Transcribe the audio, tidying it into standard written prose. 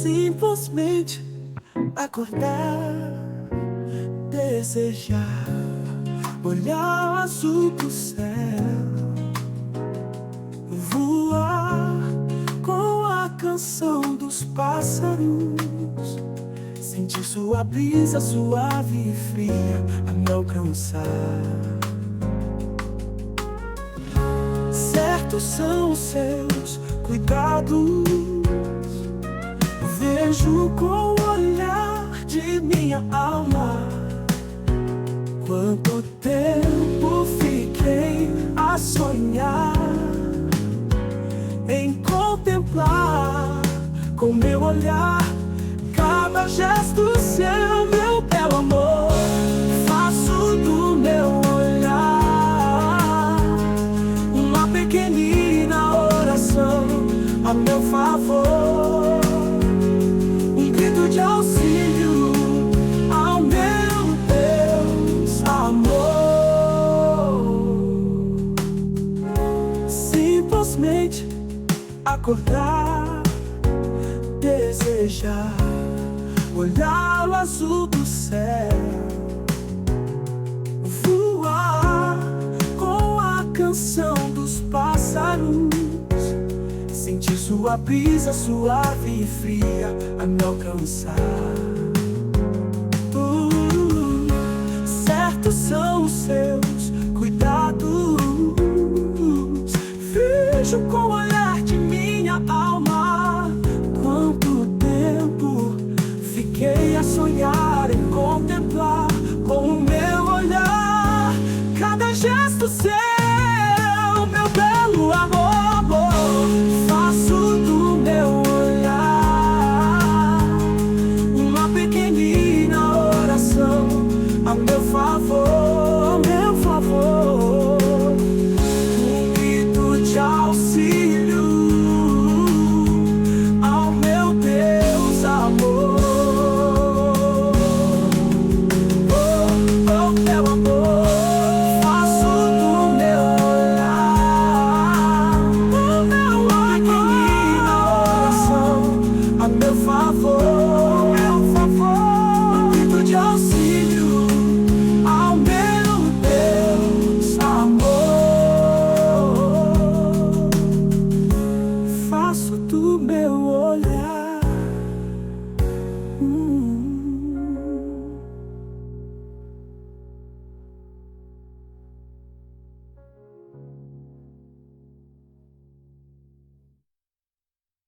Simplesmente acordar, desejar, olhar o azul do céu, voar com a canção dos pássaros, sentir sua brisa suave e fria a me alcançar. Certos são os seus cuidados, vejo com o olhar de minha alma. Quanto tempo fiquei a sonhar em contemplar com meu olhar cada gesto seu, meu belo amor. Faço do meu olhar uma pequenina oração a meu favor, um grito de auxílio ao meu Deus amor. Simplesmente acordar, desejar, olhar o azul do céu, voar com a canção dos pássaros, sentir sua brisa suave e fria a me alcançar. Certos são os seus cuidados, vejo com o olhar de minha alma. Quanto tempo fiquei a sonhar em contemplar com o meu olhar cada gesto seu, meu belo amor. Faço do meu olhar uma pequenina oração a meu favor, meu favor, um grito de auxílio ao meu Deus amor. Oh, oh, meu amor, faço do meu olhar uma pequenina oração a meu favor, um grito de auxílio ao meu Deus amor. Faço do meu olhar